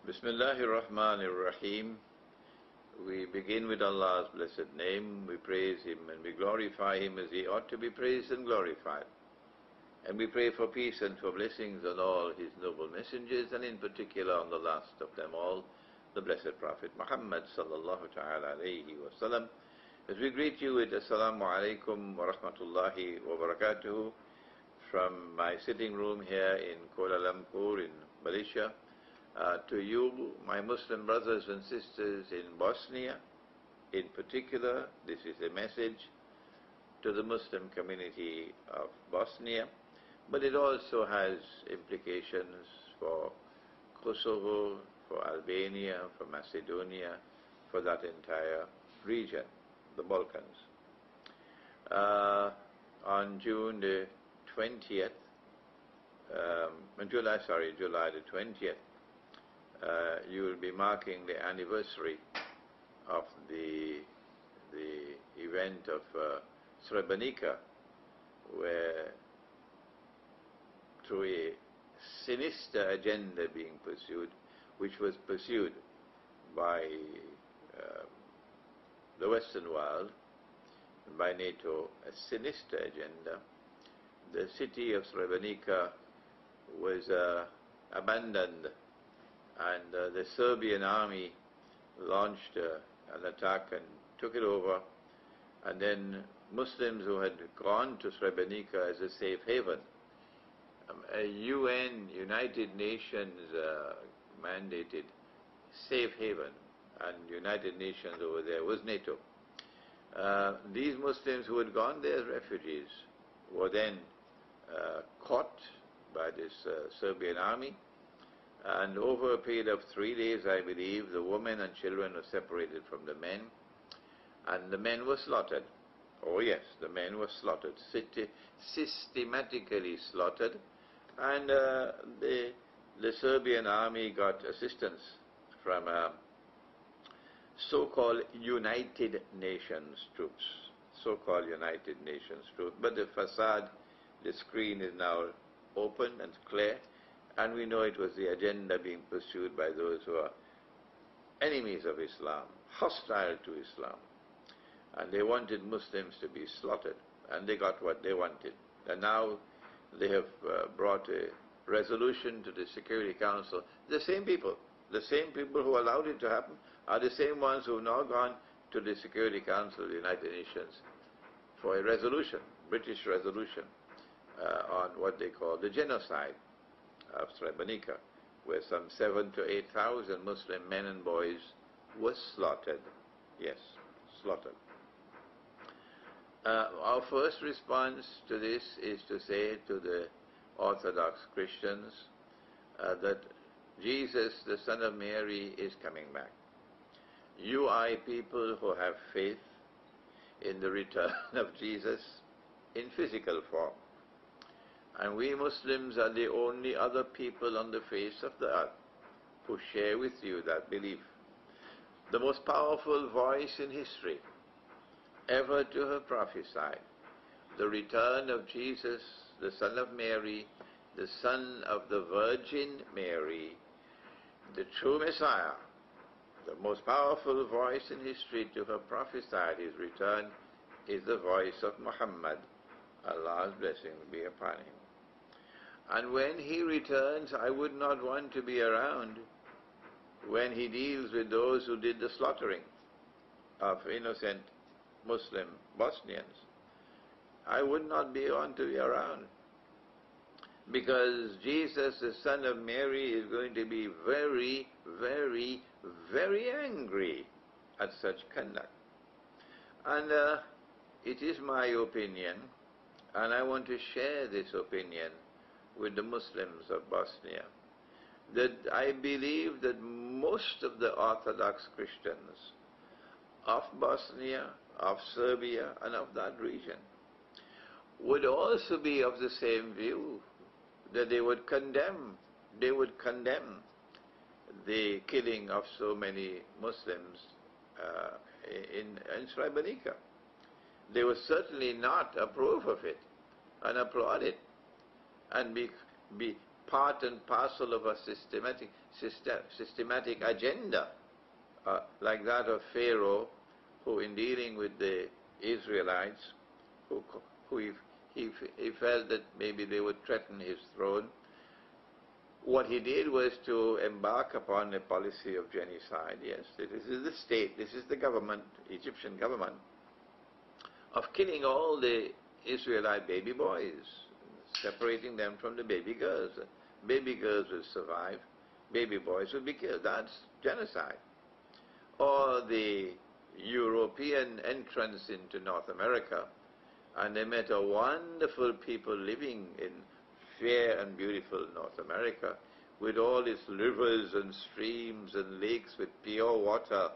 Bismillahir Rahmanir Rahim. We begin with Allah's blessed name. We praise Him and we glorify Him as He ought to be praised and glorified. And we pray for peace and for blessings on all His noble messengers, and in particular on the last of them all, the blessed Prophet Muhammad sallallahu ta'ala alayhi wa sallam. As we greet you with Assalamu alaikum wa rahmatullahi wa barakatuhu from my sitting room here in Kuala Lumpur in Malaysia, to you, my Muslim brothers and sisters in Bosnia, in particular, this is a message to the Muslim community of Bosnia, but it also has implications for Kosovo, for Albania, for Macedonia, for that entire region, the Balkans. On June the 20th, July the 20th, you will be marking the anniversary of the event of Srebrenica, where through a sinister agenda being pursued, which was pursued by the Western world, by NATO, a sinister agenda, the city of Srebrenica was abandoned, and the Serbian army launched an attack and took it over, and then Muslims who had gone to Srebrenica as a safe haven, a UN, United Nations mandated safe haven, and United Nations over there was NATO. These Muslims who had gone there as refugees were then caught by this Serbian army, and over a period of 3 days, I believe, the women and children were separated from the men, and the men were slaughtered. Oh yes, the men were slaughtered, systematically slaughtered, and the Serbian army got assistance from so-called United Nations troops, so-called United Nations troops. But the facade, the screen is now open and clear, and we know it was the agenda being pursued by those who are enemies of Islam, hostile to Islam. And they wanted Muslims to be slaughtered, and they got what they wanted. And now they have brought a resolution to the Security Council. The same people who allowed it to happen are the same ones who have now gone to the Security Council of the United Nations for a resolution, British resolution, on what they call the genocide of Srebrenica, where some 7,000 to 8,000 Muslim men and boys were slaughtered. Yes, slaughtered. Our first response to this is to say to the Orthodox Christians that Jesus, the Son of Mary, is coming back. You are a people who have faith in the return of Jesus in physical form. And we Muslims are the only other people on the face of the earth who share with you that belief. The most powerful voice in history ever to have prophesied the return of Jesus, the Son of Mary, the Son of the Virgin Mary, the true Messiah, the most powerful voice in history to have prophesied His return is the voice of Muhammad. Allah's blessings be upon him. And when He returns, I would not want to be around when He deals with those who did the slaughtering of innocent Muslim Bosnians. I would not want to be around, because Jesus, the Son of Mary, is going to be very, very, very angry at such conduct. And it is my opinion, and I want to share this opinion with the Muslims of Bosnia, that I believe that most of the Orthodox Christians of Bosnia, of Serbia, and of that region would also be of the same view, that they would condemn the killing of so many Muslims in Srebrenica. They would certainly not approve of it and applaud it and be part and parcel of a systematic agenda, like that of Pharaoh, who in dealing with the Israelites, he felt that maybe they would threaten his throne. What he did was to embark upon a policy of genocide. Yes, this is the state, this is the government, Egyptian government, of killing all the Israelite baby boys, separating them from the baby girls. Baby girls will survive, baby boys will be killed. That's genocide. Or the European entrance into North America, and they met a wonderful people living in fair and beautiful North America, with all its rivers and streams and lakes with pure water,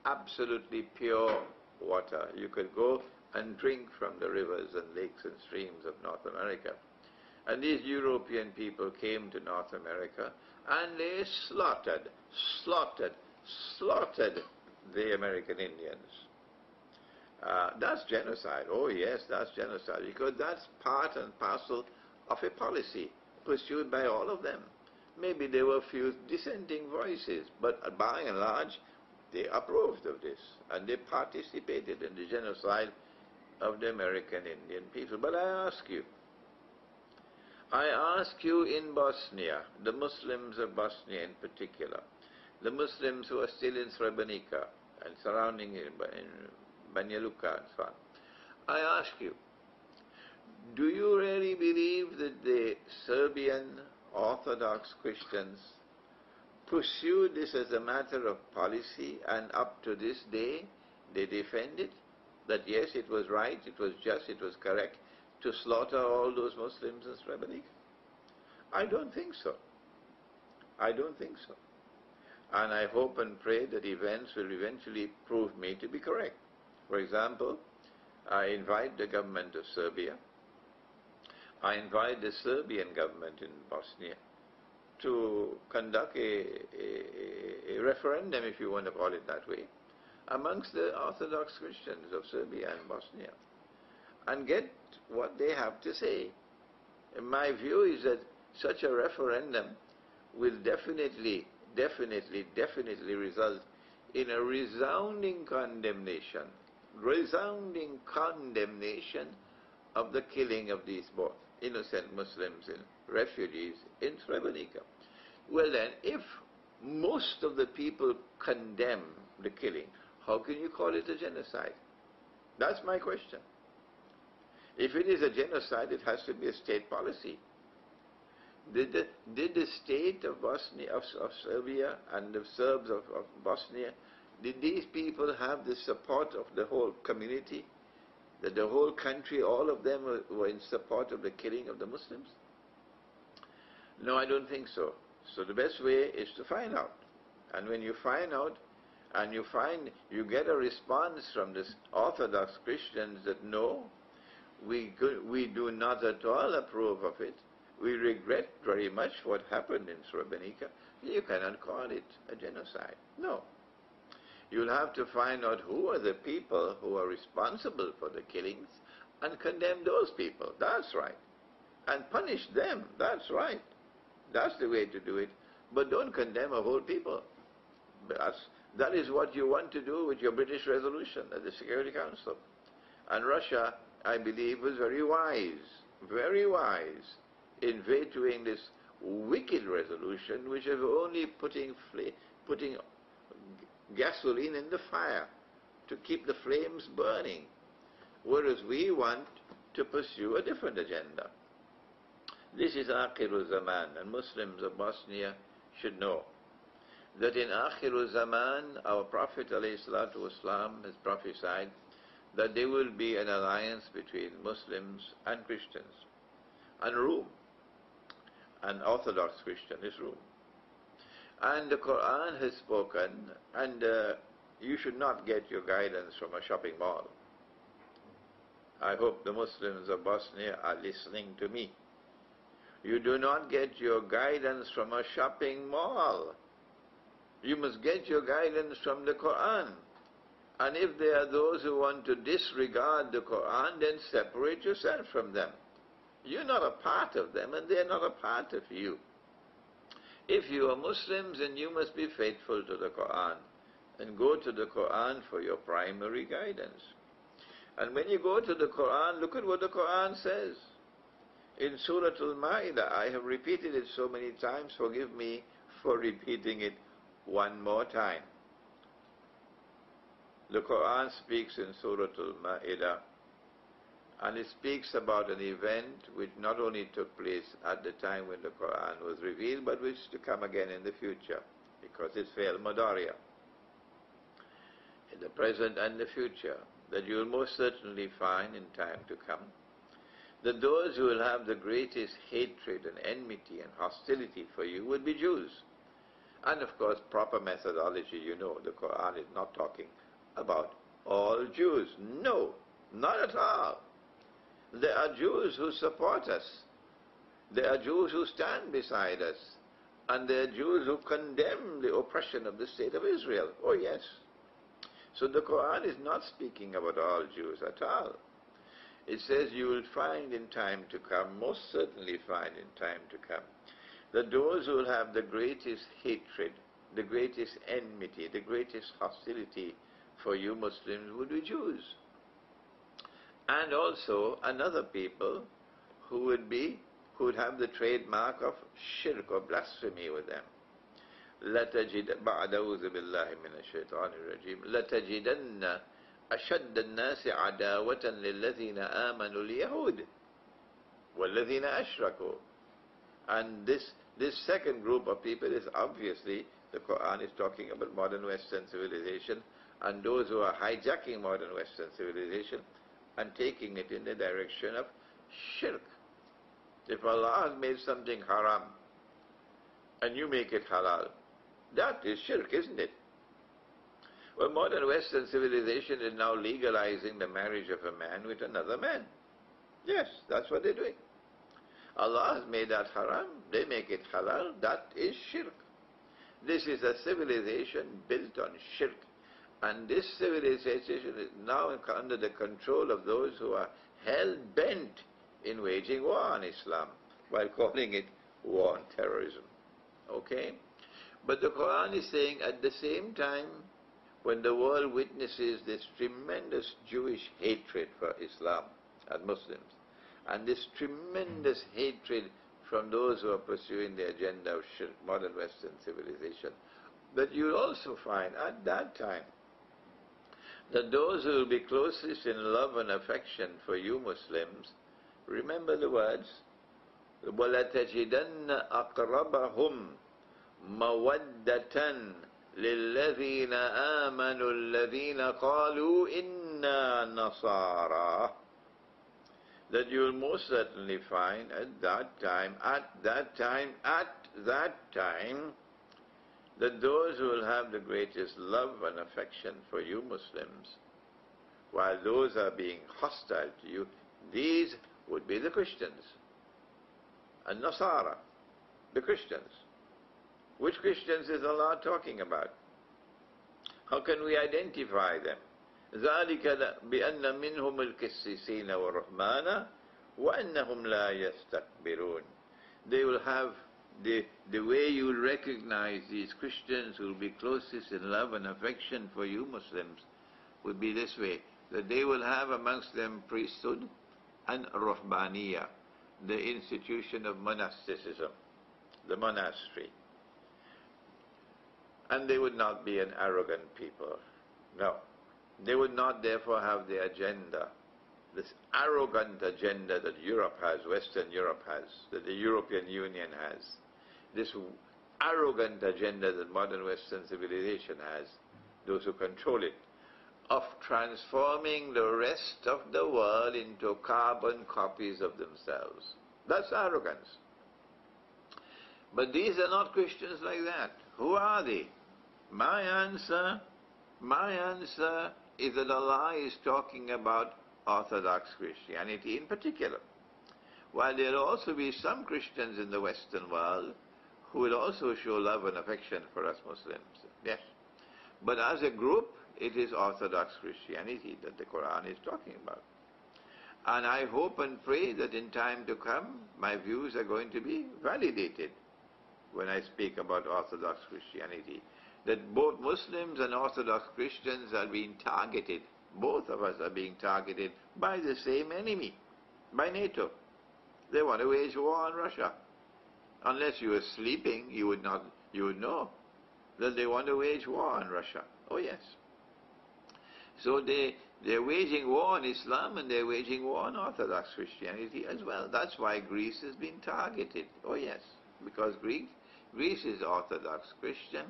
absolutely pure water. You could go and drink from the rivers and lakes and streams of North America. And these European people came to North America, and they slaughtered the American Indians. That's genocide. Oh yes, that's genocide, because that's part and parcel of a policy pursued by all of them. Maybe there were a few dissenting voices, but by and large, they approved of this, and they participated in the genocide of the American Indian people. But I ask you in Bosnia, the Muslims of Bosnia in particular, the Muslims who are still in Srebrenica and surrounding in Banja Luka and so on, I ask you, do you really believe that the Serbian Orthodox Christians pursued this as a matter of policy, and up to this day they defend it? That yes, it was right, it was just, it was correct to slaughter all those Muslims in Srebrenica? I don't think so. I don't think so. And I hope and pray that events will eventually prove me to be correct. For example, I invite the government of Serbia, I invite the Serbian government in Bosnia to conduct a referendum, if you want to call it that way, amongst the Orthodox Christians of Serbia and Bosnia, and get what they have to say. And my view is that such a referendum will definitely result in a resounding condemnation of the killing of these innocent Muslims and refugees in Srebrenica. Well then, if most of the people condemn the killing, how can you call it a genocide? That's my question. If it is a genocide, it has to be a state policy. Did the state of Bosnia, of Serbia, and the Serbs of Bosnia, did these people have the support of the whole community? That the whole country, all of them were in support of the killing of the Muslims? No, I don't think so. So the best way is to find out. And when you find out, and you get a response from the Orthodox Christians that no, we do not at all approve of it, we regret very much what happened in Srebrenica, you cannot call it a genocide. No. You'll have to find out who are the people who are responsible for the killings and condemn those people. That's right. And punish them. That's right. That's the way to do it. But don't condemn a whole people. That is what you want to do with your British resolution at the Security Council. And Russia, I believe, was very wise in vetoing this wicked resolution, which is only putting gasoline in the fire to keep the flames burning, whereas we want to pursue a different agenda. This is Akhirul Zaman, and Muslims of Bosnia should know that in Akhirul Zaman, our Prophet ﷺ has prophesied that there will be an alliance between Muslims and Christians, and Rome, and Orthodox Christian is Rome. And the Quran has spoken, and you should not get your guidance from a shopping mall. I hope the Muslims of Bosnia are listening to me. You do not get your guidance from a shopping mall. You must get your guidance from the Quran. And if there are those who want to disregard the Quran, then separate yourself from them. You're not a part of them, and they're not a part of you. If you are Muslims, then you must be faithful to the Quran and go to the Quran for your primary guidance. And when you go to the Quran, look at what the Quran says. In Surah Al-Ma'idah, I have repeated it so many times, forgive me for repeating it one more time. The Quran speaks in Surah Al-Ma'idah, and it speaks about an event which not only took place at the time when the Quran was revealed, but which is to come again in the future, because it's Fi'l Mudariya, in the present and the future, that you will most certainly find in time to come, that those who will have the greatest hatred and enmity and hostility for you would be Jews. And of course, proper methodology, you know, the Quran is not talking about all Jews. No, not at all. There are Jews who support us. There are Jews who stand beside us. And there are Jews who condemn the oppression of the state of Israel. Oh yes. So the Quran is not speaking about all Jews at all. It says you will find in time to come, most certainly find in time to come, that those who will have the greatest hatred, the greatest enmity, the greatest hostility for you Muslims would be Jews. And also another people who would have the trademark of shirk or blasphemy with them. أعوذ بالله من الشيطان الرجيم لتجدن أشد الناس عداوة للذين آمنوا اليهود والذين أشركوا. And this second group of people is obviously, the Quran is talking about modern Western civilization and those who are hijacking modern Western civilization and taking it in the direction of shirk. If Allah has made something haram and you make it halal, that is shirk, isn't it? Well, modern Western civilization is now legalizing the marriage of a man with another man. Yes, that's what they're doing. Allah has made that haram, they make it halal, that is shirk. This is a civilization built on shirk. And this civilization is now under the control of those who are hell-bent in waging war on Islam, while calling it war on terrorism. Okay? But the Quran is saying at the same time, when the world witnesses this tremendous Jewish hatred for Islam and Muslims, and this tremendous hatred from those who are pursuing the agenda of shirk, modern Western civilization, that you'll also find at that time that those who will be closest in love and affection for you Muslims, remember the words, وَلَتَجِدَنَّ أَقْرَبَهُمْ مَوَدَّةً لِلَّذِينَ آمَنُوا الَّذِينَ قَالُوا إِنَّا نَصَارَى. That you will most certainly find at that time, that those who will have the greatest love and affection for you Muslims, while those are being hostile to you, these would be the Christians. And Nazar, the Christians. Which Christians is Allah talking about? How can we identify them? ذَلِكَ بِأَنَّ مِنْهُمُ الْكِسِّسِينَ وَالرَّحْمَانَ وَأَنَّهُمْ لَا يَسْتَكْبِرُونَ. They will have the way you will recognize these Christians who will be closest in love and affection for you Muslims would be this way, that they will have amongst them priesthood and Ruhbaniyah, the institution of monasticism, the monastery. And they would not be an arrogant people. No. They would not therefore have the agenda, this arrogant agenda that Europe has, Western Europe has, that the European Union has, this arrogant agenda that modern Western civilization has, those who control it, of transforming the rest of the world into carbon copies of themselves. That's arrogance. But these are not Christians like that. Who are they? My answer is that Allah is talking about Orthodox Christianity in particular. While there will also be some Christians in the Western world who will also show love and affection for us Muslims. Yes. But as a group, it is Orthodox Christianity that the Quran is talking about. And I hope and pray that in time to come, my views are going to be validated when I speak about Orthodox Christianity. That both Muslims and Orthodox Christians are being targeted. Both of us are being targeted by the same enemy, by NATO. They want to wage war on Russia. Unless you were sleeping, you would know that they want to wage war on Russia. Oh yes. So they're waging war on Islam and they're waging war on Orthodox Christianity as well. That's why Greece has been targeted. Oh yes, because Greece is Orthodox Christian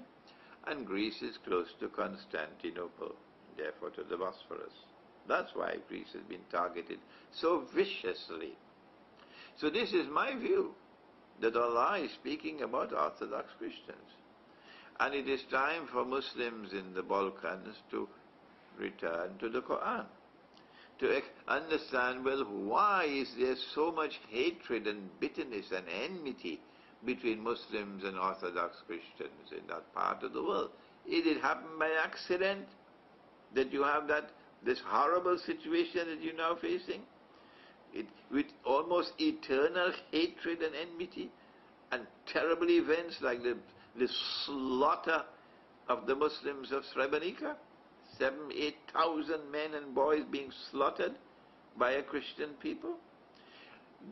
and Greece is close to Constantinople, therefore to the Bosphorus. That's why Greece has been targeted so viciously. So this is my view, that Allah is speaking about Orthodox Christians. And it is time for Muslims in the Balkans to return to the Quran, to understand, well, why is there so much hatred and bitterness and enmity between Muslims and Orthodox Christians in that part of the world? Did it happen by accident that you have this horrible situation that you're now facing? With almost eternal hatred and enmity and terrible events like the slaughter of the Muslims of Srebrenica, 7,000-8,000 men and boys being slaughtered by a Christian people?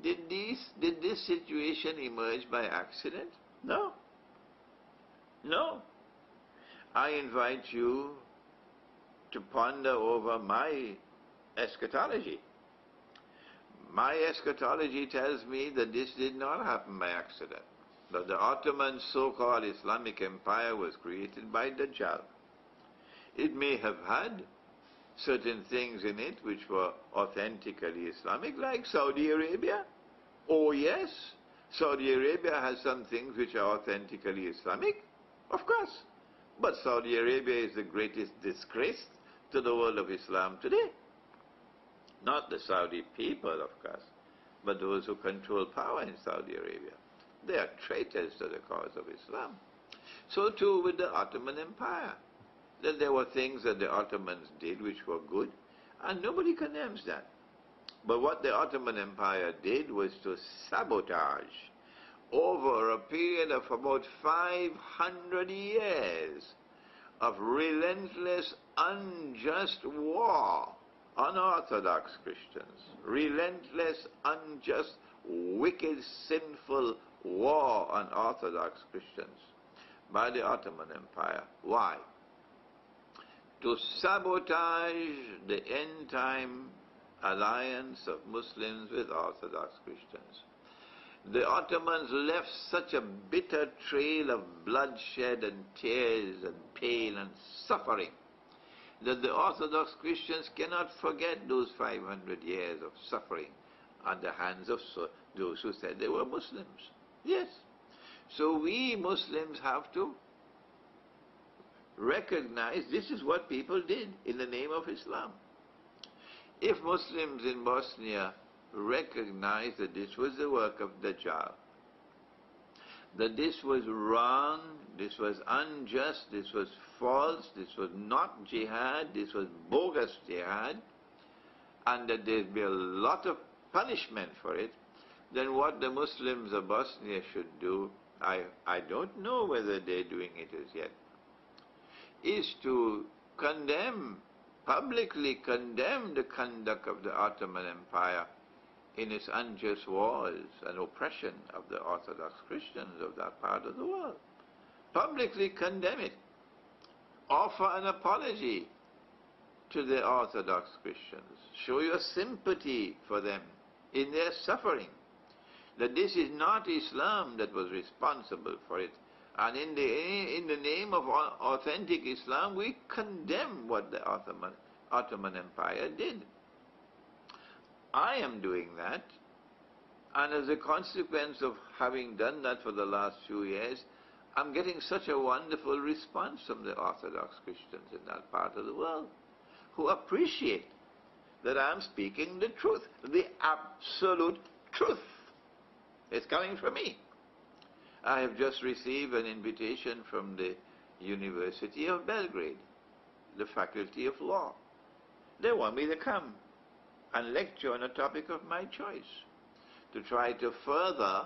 Did this situation emerge by accident? No. No. I invite you to ponder over my eschatology. My eschatology tells me that this did not happen by accident, that the Ottoman so-called Islamic Empire was created by Dajjal. It may have had certain things in it which were authentically Islamic, like Saudi Arabia. Oh yes, Saudi Arabia has some things which are authentically Islamic, of course. But Saudi Arabia is the greatest disgrace to the world of Islam today. Not the Saudi people, of course, but those who control power in Saudi Arabia. They are traitors to the cause of Islam. So too with the Ottoman Empire. That there were things that the Ottomans did which were good, and nobody condemns that. But what the Ottoman Empire did was to sabotage over a period of about 500 years of relentless, unjust war on Orthodox Christians. Relentless, unjust, wicked, sinful war on Orthodox Christians by the Ottoman Empire. Why? To sabotage the end-time alliance of Muslims with Orthodox Christians. The Ottomans left such a bitter trail of bloodshed and tears and pain and suffering that the Orthodox Christians cannot forget those 500 years of suffering at the hands of those who said they were Muslims. Yes. So we Muslims have to recognize this is what people did in the name of Islam. If Muslims in Bosnia recognize that this was the work of Dajjal, that this was wrong, this was unjust, this was false, this was not jihad, this was bogus jihad, and that there'd be a lot of punishment for it, then what the Muslims of Bosnia should do, I don't know whether they're doing it as yet, is to condemn, publicly condemn the conduct of the Ottoman Empire in its unjust wars and oppression of the Orthodox Christians of that part of the world. Publicly condemn it. Offer an apology to the Orthodox Christians. Show your sympathy for them in their suffering. That this is not Islam that was responsible for it. And in the name of authentic Islam, we condemn what the Ottoman Empire did. I am doing that, and as a consequence of having done that for the last few years, I'm getting such a wonderful response from the Orthodox Christians in that part of the world, who appreciate that I'm speaking the truth, the absolute truth. It's coming from me. I have just received an invitation from the University of Belgrade, the Faculty of Law. They want me to come and lecture on a topic of my choice, to try to further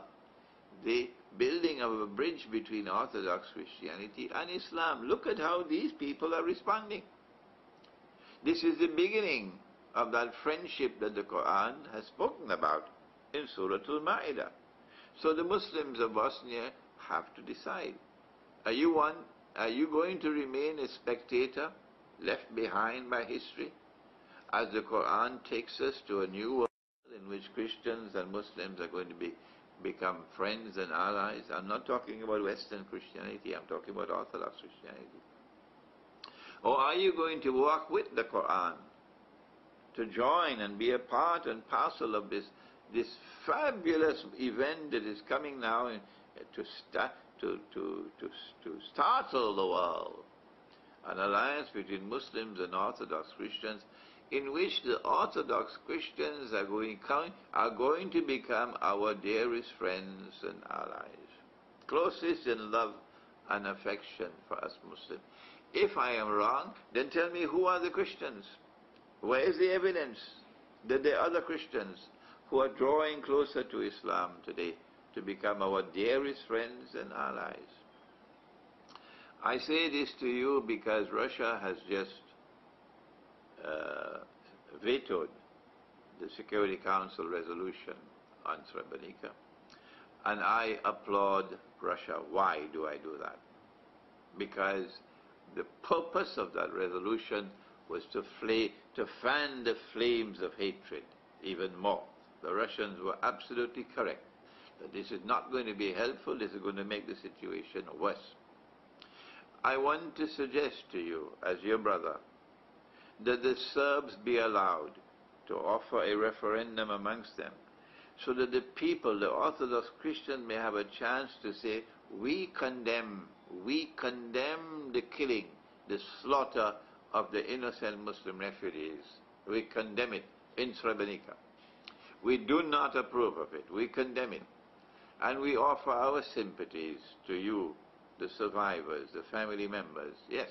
the building of a bridge between Orthodox Christianity and Islam. Look at how these people are responding. This is the beginning of that friendship that the Quran has spoken about in Surah Al-Ma'idah. So the Muslims of Bosnia have to decide. Are you going to remain a spectator, left behind by history, as the Quran takes us to a new world in which Christians and Muslims are going to become friends and allies? I'm not talking about Western Christianity, I'm talking about Orthodox Christianity. Or are you going to walk with the Quran, to join and be a part and parcel of this fabulous event that is coming now to startle the world? An alliance between Muslims and Orthodox Christians, in which the Orthodox Christians are going to become our dearest friends and allies, closest in love and affection for us Muslims. If I am wrong, then tell me, who are the Christians? Where is the evidence that there are other Christians who are drawing closer to Islam today to become our dearest friends and allies? I say this to you because Russia has just vetoed the Security Council resolution on Srebrenica, and I applaud Russia. Why do I do that? Because the purpose of that resolution was to fan the flames of hatred even more. The Russians were absolutely correct that this is not going to be helpful, this is going to make the situation worse. I want to suggest to you, as your brother, that the Serbs be allowed to offer a referendum amongst them, so that the people, the Orthodox Christians, may have a chance to say, we condemn the killing, the slaughter of the innocent Muslim refugees. We condemn it in Srebrenica. We do not approve of it. We condemn it. And we offer our sympathies to you, the survivors, the family members. Yes,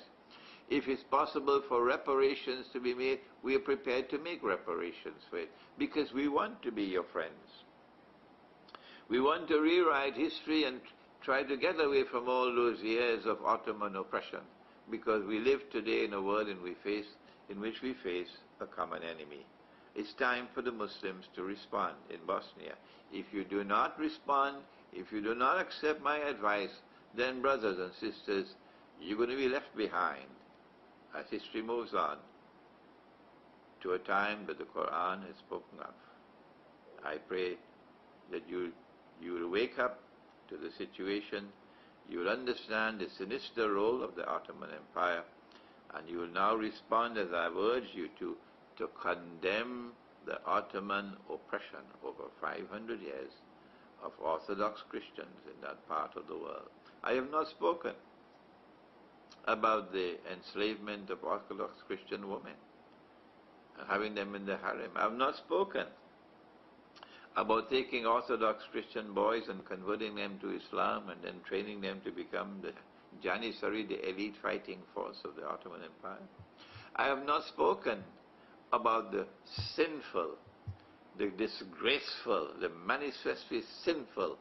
if it's possible for reparations to be made, we are prepared to make reparations for it, because we want to be your friends. We want to rewrite history and try to get away from all those years of Ottoman oppression, because we live today in a world in which we face a common enemy. It's time for the Muslims to respond in Bosnia. If you do not respond, if you do not accept my advice, then brothers and sisters, you're going to be left behind as history moves on to a time that the Quran has spoken of. I pray that you will wake up to the situation, you will understand the sinister role of the Ottoman Empire, and you will now respond, as I've urged you to condemn the Ottoman oppression over 500 years of Orthodox Christians in that part of the world. I have not spoken about the enslavement of Orthodox Christian women and having them in the harem. I have not spoken about taking Orthodox Christian boys and converting them to Islam and then training them to become the Janissary, the elite fighting force of the Ottoman Empire. I have not spoken about the sinful, the disgraceful, the manifestly sinful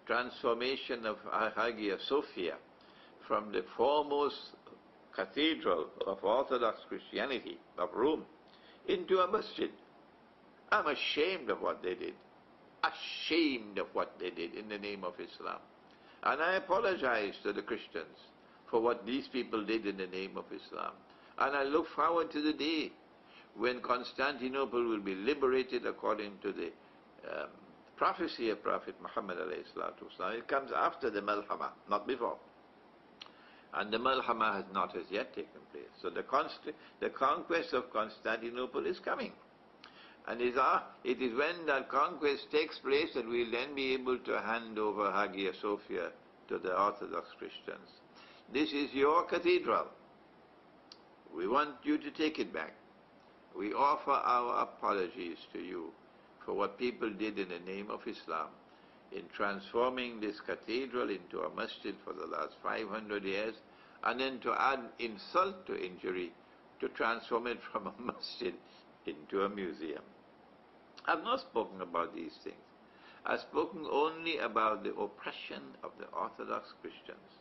transformation of Hagia Sophia from the foremost cathedral of Orthodox Christianity of Rome into a masjid. I'm ashamed of what they did. Ashamed of what they did in the name of Islam. And I apologize to the Christians for what these people did in the name of Islam. And I look forward to the day when Constantinople will be liberated according to the prophecy of Prophet Muhammad alayhi salatu wasalam. It comes after the Malhama, not before. And the Malhama has not as yet taken place. So the conquest of Constantinople is coming. And it is when that conquest takes place that we will then be able to hand over Hagia Sophia to the Orthodox Christians. This is your cathedral. We want you to take it back. We offer our apologies to you for what people did in the name of Islam in transforming this cathedral into a masjid for the last 500 years, and then to add insult to injury, to transform it from a masjid into a museum. I've not spoken about these things. I've spoken only about the oppression of the Orthodox Christians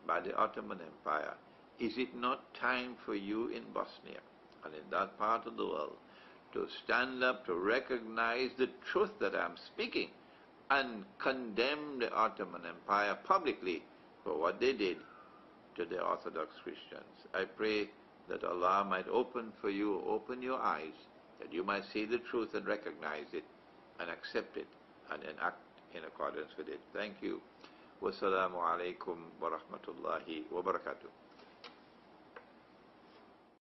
by the Ottoman Empire. Is it not time for you in Bosnia and in that part of the world to stand up, to recognize the truth that I'm speaking and condemn the Ottoman Empire publicly for what they did to the Orthodox Christians? I pray that Allah might open for you, open your eyes, that you might see the truth and recognize it and accept it and act in accordance with it. Thank you. Wassalamu alaikum wa rahmatullahi wa barakatuh.